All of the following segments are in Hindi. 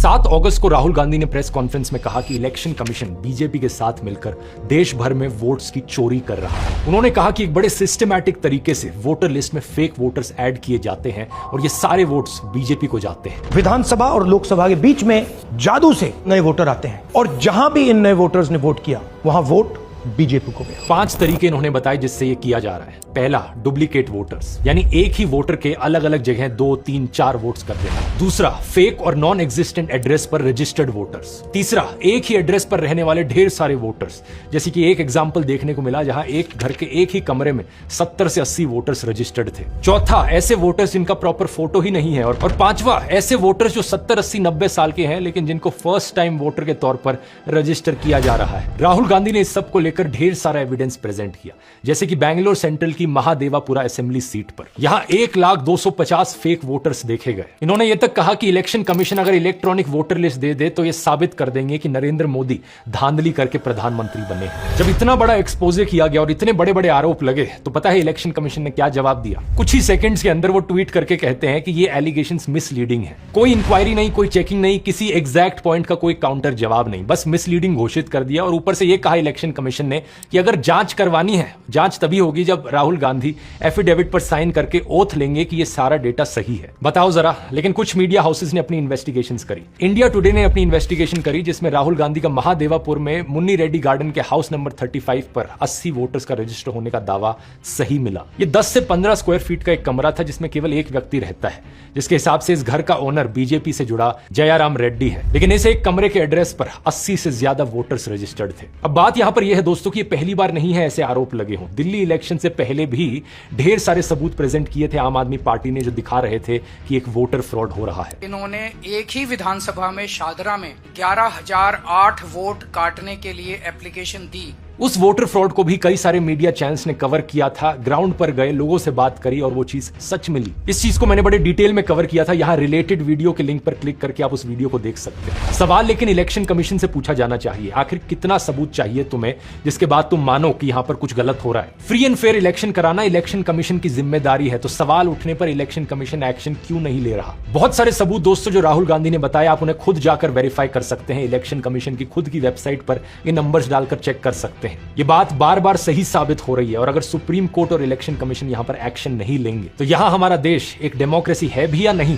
7 अगस्त को राहुल गांधी ने प्रेस कॉन्फ्रेंस में कहा कि इलेक्शन कमीशन बीजेपी के साथ मिलकर देश भर में वोट्स की चोरी कर रहा है। उन्होंने कहा कि एक बड़े सिस्टमैटिक तरीके से वोटर लिस्ट में फेक वोटर्स ऐड किए जाते हैं और ये सारे वोट्स बीजेपी को जाते हैं। विधानसभा और लोकसभा के बीच में जादू से नए वोटर आते हैं और जहां भी इन नए वोटर्स ने वोट किया वहां वोट बीजेपी को गया। 5 तरीके इन्होंने बताए जिससे ये किया जा रहा है। पहला, डुप्लीकेट वोटर्स, यानी एक ही वोटर के अलग अलग जगह 2, 3, 4 वोट्स कर देना। दूसरा, फेक और नॉन एग्जिस्टेंट एड्रेस पर रजिस्टर्ड वोटर्स। तीसरा, एक ही एड्रेस पर रहने वाले ढेर सारे वोटर्स, जैसे कि एक एग्जाम्पल देखने को मिला जहां एक घर के एक ही कमरे में 70 से 80 वोटर्स रजिस्टर्ड थे। चौथा, ऐसे वोटर्स जिनका प्रॉपर फोटो ही नहीं है। और पांचवा, ऐसे वोटर्स जो 70, 80, 90 साल के हैं लेकिन जिनको फर्स्ट टाइम वोटर के तौर पर रजिस्टर किया जा रहा है। राहुल गांधी ने इस सब को लेकर ढेर सारा एविडेंस प्रेजेंट किया, जैसे कि बैंगलोर सेंट्रल की महादेवापुरा असेंबली सीट पर यहां 1,250 फेक वोटर्स देखे गए। इन्होंने यह तक कहा कि इलेक्शन कमीशन अगर इलेक्ट्रॉनिक वोटर लिस्ट दे दे तो यह साबित कर देंगे कि नरेंद्र मोदी धांधली करके प्रधानमंत्री बने। जब इतना बड़ा एक्सपोजे किया गया और इतने बड़े बड़े आरोप लगे तो पता है इलेक्शन कमीशन ने क्या जवाब दिया? कुछ ही सेकंड्स के अंदर वो ट्वीट करके कहते हैं कि ये एलिगेशंस मिसलीडिंग है। कोई इंक्वायरी नहीं, कोई चेकिंग नहीं, किसी एग्जैक्ट पॉइंट का कोई काउंटर जवाब नहीं, बस मिसलीडिंग घोषित कर दिया। और ऊपर से यह कहा इलेक्शन कमीशन ने कि अगर जांच करवानी है, जांच तभी होगी जब राहुल गांधी एफिडेविट पर साइन करके ओथ लेंगे कि ये सारा डेटा सही है। बताओ जरा। लेकिन कुछ मीडिया हाउसेस ने अपनी इन्वेस्टिगेशंस करी। इंडिया टुडे ने अपनी इन्वेस्टिगेशन करी जिसमें राहुल गांधी का महादेवापुर में मुन्नी रेड्डी गार्डन के हाउस नंबर 35 पर 80 वोटर्स का रजिस्टर होने का दावा सही मिला। ये 10 से 15 स्क्वायर फीट का एक कमरा था जिसमें केवल एक व्यक्ति रहता है, जिसके हिसाब से इस घर का ओनर बीजेपी से जुड़ा जयाराम रेड्डी है। लेकिन इस एक कमरे के एड्रेस पर 80 से ज्यादा वोटर्स रजिस्टर्ड थे। अब बात यहां पर यह है दोस्तों कि पहली बार नहीं है ऐसे आरोप लगे हों। दिल्ली इलेक्शन से पहले भी ढेर सारे सबूत प्रेजेंट किए थे आम आदमी पार्टी ने, जो दिखा रहे थे कि एक वोटर फ्रॉड हो रहा है। इन्होंने एक ही विधानसभा में शादरा में 11,008 वोट काटने के लिए एप्लीकेशन दी। उस वोटर फ्रॉड को भी कई सारे मीडिया चैनल्स ने कवर किया था। ग्राउंड पर गए, लोगों से बात करी और वो चीज सच मिली। इस चीज को मैंने बड़े डिटेल में कवर किया था। यहाँ रिलेटेड वीडियो के लिंक पर क्लिक करके आप उस वीडियो को देख सकते हैं। सवाल लेकिन इलेक्शन कमीशन से पूछा जाना चाहिए, आखिर कितना सबूत चाहिए तुम्हें जिसके बाद तुम मानो कि यहाँ पर कुछ गलत हो रहा है। फ्री एंड फेयर इलेक्शन कराना इलेक्शन कमीशन की जिम्मेदारी है, तो सवाल उठने पर इलेक्शन कमीशन एक्शन क्यों नहीं ले रहा? बहुत सारे सबूत दोस्तों जो राहुल गांधी ने बताया, आप उन्हें खुद जाकर वेरीफाई कर सकते हैं। इलेक्शन कमीशन की खुद की वेबसाइट पर ये नंबर्स डालकर चेक कर सकते हैं। ये बात बार बार सही साबित हो रही है और अगर सुप्रीम कोर्ट और इलेक्शन कमीशन यहां पर एक्शन नहीं लेंगे तो यहां हमारा देश एक डेमोक्रेसी है भी या नहीं?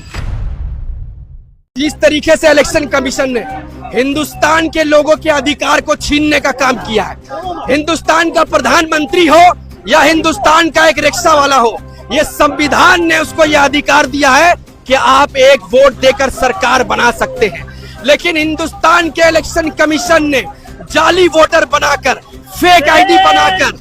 जिस तरीके से इलेक्शन कमीशन ने हिंदुस्तान के लोगों के अधिकार को छीनने का काम किया है, हिंदुस्तान का प्रधानमंत्री हो या हिंदुस्तान का एक रिक्शा वाला हो, ये संविधान ने उसको यह अधिकार दिया है कि आप एक वोट देकर सरकार बना सकते हैं। लेकिन हिंदुस्तान के इलेक्शन कमीशन ने जाली वोटर बनाकर, फेक आईडी बनाकर,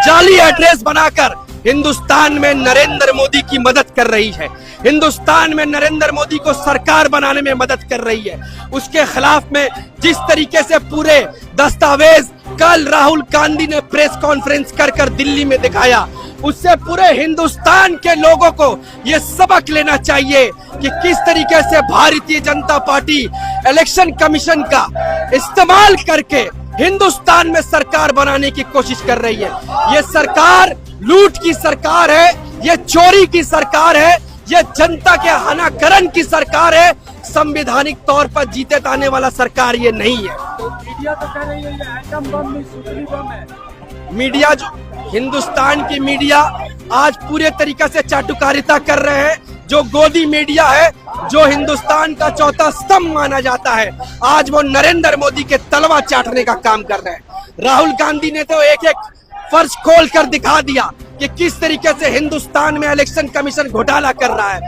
जाली एड्रेस बनाकर हिंदुस्तान में नरेंद्र मोदी की मदद कर रही है, हिंदुस्तान में नरेंद्र मोदी को सरकार बनाने में मदद कर रही है। उसके खिलाफ में जिस तरीके से पूरे दस्तावेज कल राहुल गांधी ने प्रेस कॉन्फ्रेंस कर दिल्ली में दिखाया, उससे पूरे हिंदुस्तान के लोगों को यह सबक लेना चाहिए कि किस तरीके से Bharatiya Janata party election commission का इस्तेमाल करके हिंदुस्तान में सरकार बनाने की कोशिश कर रही है। ये सरकार लूट की सरकार है, ये चोरी की सरकार है, ये जनता के हनाकरण की सरकार है। संवैधानिक तौर पर जीते ताने वाला सरकार ये नहीं है। तो मीडिया तो कह रही है ये एटम बम नहीं, सुतली बम है। मीडिया, जो हिंदुस्तान की मीडिया आज पूरे तरीके से चाटुकारिता कर रहे हैं। जो गोदी मीडिया है, जो हिंदुस्तान का चौथा स्तंभ माना जाता है, आज वो नरेंद्र मोदी के तलवा चाटने का काम कर रहे हैं। राहुल गांधी ने तो एक एक फर्श खोल कर दिखा दिया कि किस तरीके से हिंदुस्तान में इलेक्शन कमीशन घोटाला कर रहा है।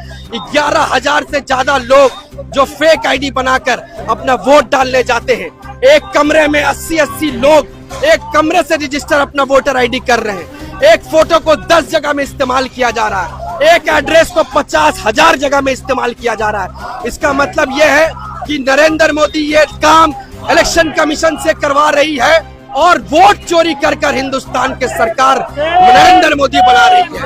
11,000 से ज्यादा लोग जो फेक आईडी बनाकर अपना वोट डालने जाते हैं, एक कमरे में 80 लोग एक कमरे से रजिस्टर अपना वोटर आईडी कर रहे हैं। एक फोटो को 10 जगह में इस्तेमाल किया जा रहा है, एक एड्रेस को 50,000 जगह में इस्तेमाल किया जा रहा है। इसका मतलब यह है कि नरेंद्र मोदी ये काम इलेक्शन कमीशन से करवा रही है और वोट चोरी कर हिंदुस्तान के सरकार नरेंद्र मोदी बना रही है।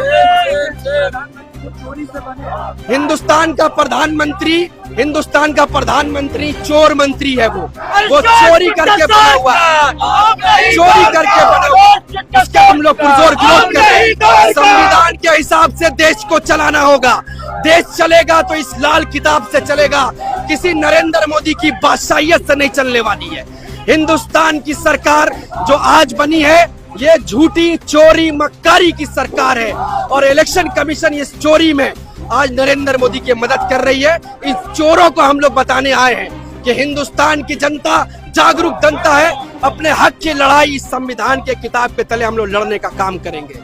हिंदुस्तान का प्रधानमंत्री हिंदुस्तान का प्रधानमंत्री चोर मंत्री है वो चोरी करके बना हुआ है, चोरी करके बना हुआ है। इसका हम लोग पुरजोर विरोध करते हैं। संविधान के हिसाब से देश को चलाना होगा, देश चलेगा तो इस लाल किताब से चलेगा, किसी नरेंद्र मोदी की बादशाहियत से नहीं चलने वाली है। हिंदुस्तान की सरकार जो आज बनी है ये झूठी चोरी मक्कारी की सरकार है और इलेक्शन कमीशन इस चोरी में आज नरेंद्र मोदी की मदद कर रही है। इस चोरों को हम लोग बताने आए हैं कि हिंदुस्तान की जनता जागरूक जनता है, अपने हक की लड़ाई इस संविधान के किताब के तले हम लोग लड़ने का काम करेंगे।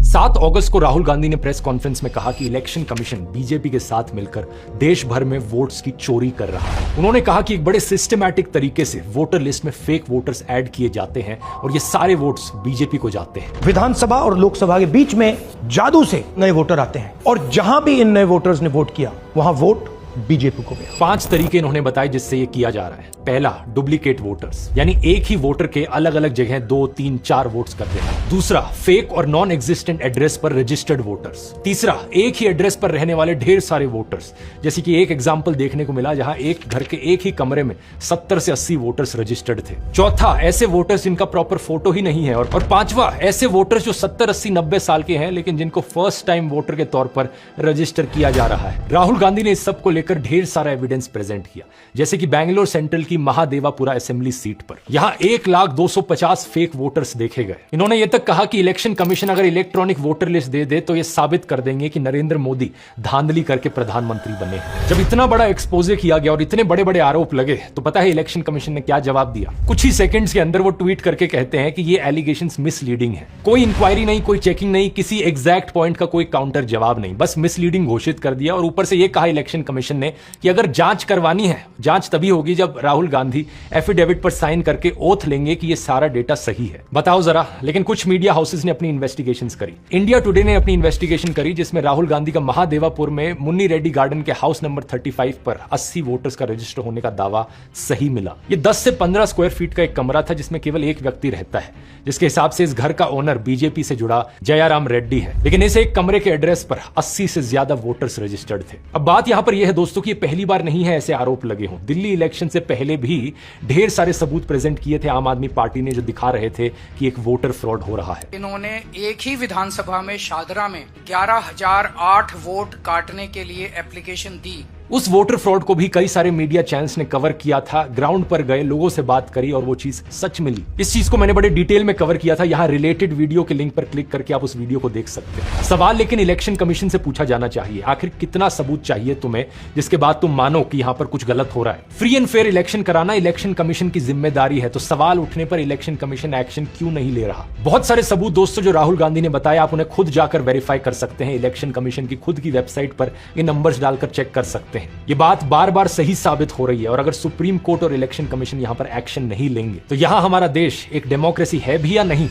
7 अगस्त को राहुल गांधी ने प्रेस कॉन्फ्रेंस में कहा कि इलेक्शन कमीशन बीजेपी के साथ मिलकर देश भर में वोट्स की चोरी कर रहा है। उन्होंने कहा कि एक बड़े सिस्टमैटिक तरीके से वोटर लिस्ट में फेक वोटर्स ऐड किए जाते हैं और ये सारे वोट्स बीजेपी को जाते हैं। विधानसभा और लोकसभा के बीच में जादू से नए वोटर आते हैं और जहां भी इन नए वोटर्स ने वोट किया वहां वोट बीजेपी को गया। 5 तरीके इन्होंने बताए जिससे ये किया जा रहा है। पहला, डुप्लीकेट वोटर्स, यानी एक ही वोटर के अलग अलग जगह 2, 3, 4 वोट्स कर देना। दूसरा, फेक और नॉन एग्जिस्टेंट एड्रेस पर रजिस्टर्ड वोटर्स। तीसरा, एक ही एड्रेस पर रहने वाले ढेर सारे वोटर्स, जैसे कि एक एग्जाम्पल देखने को मिला जहां एक घर के एक ही कमरे में 70 से 80 वोटर्स रजिस्टर्ड थे। चौथा, ऐसे वोटर्स जिनका प्रॉपर फोटो ही नहीं है। और पांचवा, ऐसे वोटर्स जो 70, 80, 90 साल के हैं लेकिन जिनको फर्स्ट टाइम वोटर के तौर पर रजिस्टर किया जा रहा है। राहुल गांधी ने इस सब को लेकर ढेर सारा एविडेंस प्रेजेंट किया, जैसे कि बैंगलोर सेंट्रल की महादेवापुरा असेंबली सीट पर यहां 1,250,000 फेक वोटर्स देखे गए। इन्होंने यह तक कहा कि इलेक्शन कमीशन अगर इलेक्ट्रॉनिक वोटर लिस्ट दे दे तो यह साबित कर देंगे कि नरेंद्र मोदी धांधली करके प्रधानमंत्री बने। जब इतना बड़ा एक्सपोजे किया गया और इतने बड़े बड़े आरोप लगे तो पता है इलेक्शन कमीशन ने क्या जवाब दिया? कुछ ही सेकंड्स के अंदर वो ट्वीट करके कहते हैं कि ये एलिगेशंस मिसलीडिंग है। कोई इंक्वायरी नहीं, कोई चेकिंग नहीं, किसी एग्जैक्ट पॉइंट का कोई काउंटर जवाब नहीं, बस मिसलीडिंग घोषित कर दिया। और ऊपर से यह कहा इलेक्शन कमीशन ने कि अगर जांच करवानी है, जांच तभी होगी जब राहुल गांधी एफिडेविट पर साइन करके ओथ लेंगे कि ये सारा डेटा सही है। बताओ जरा। लेकिन कुछ मीडिया हाउसेस ने अपनी इन्वेस्टिगेशंस करी। इंडिया टुडे ने अपनी इन्वेस्टिगेशन करी जिसमें राहुल गांधी का महादेवापुर में मुन्नी रेड्डी गार्डन के हाउस नंबर 35 पर 80 वोटर्स का रजिस्टर होने का दावा सही मिला। ये 10 से 15 स्क्वायर फीट का एक कमरा था जिसमें केवल एक व्यक्ति रहता है, जिसके हिसाब से इस घर का ओनर बीजेपी से जुड़ा जयाराम रेड्डी है। लेकिन इस एक कमरे के एड्रेस पर 80 से ज्यादा वोटर्स रजिस्टर्ड थे। अब बात यहां पर यह है दोस्तों कि पहली बार नहीं है ऐसे आरोप लगे हों। दिल्ली इलेक्शन से पहले भी ढेर सारे सबूत प्रेजेंट किए थे आम आदमी पार्टी ने, जो दिखा रहे थे कि एक वोटर फ्रॉड हो रहा है। इन्होंने एक ही विधानसभा में शादरा में 11,008 वोट काटने के लिए एप्लीकेशन दी। उस वोटर फ्रॉड को भी कई सारे मीडिया चैनल्स ने कवर किया था, ग्राउंड पर गए, लोगों से बात करी और वो चीज सच मिली। इस चीज को मैंने बड़े डिटेल में कवर किया था। यहाँ रिलेटेड वीडियो के लिंक पर क्लिक करके आप उस वीडियो को देख सकते हैं। सवाल लेकिन इलेक्शन कमीशन से पूछा जाना चाहिए, आखिर कितना सबूत चाहिए तुम्हें जिसके बाद तुम मानो कि यहाँ पर कुछ गलत हो रहा है। फ्री एंड फेयर इलेक्शन कराना इलेक्शन कमीशन की जिम्मेदारी है, तो सवाल उठने पर इलेक्शन कमीशन एक्शन क्यों नहीं ले रहा? बहुत सारे सबूत दोस्तों जो राहुल गांधी ने बताया, आप उन्हें खुद जाकर वेरीफाई कर सकते हैं। इलेक्शन कमीशन की खुद की वेबसाइट पर ये नंबर्स डालकर चेक कर सकते हैं। ये बात बार बार सही साबित हो रही है और अगर सुप्रीम कोर्ट और इलेक्शन कमीशन यहां पर एक्शन नहीं लेंगे तो यहां हमारा देश एक डेमोक्रेसी है भी या नहीं?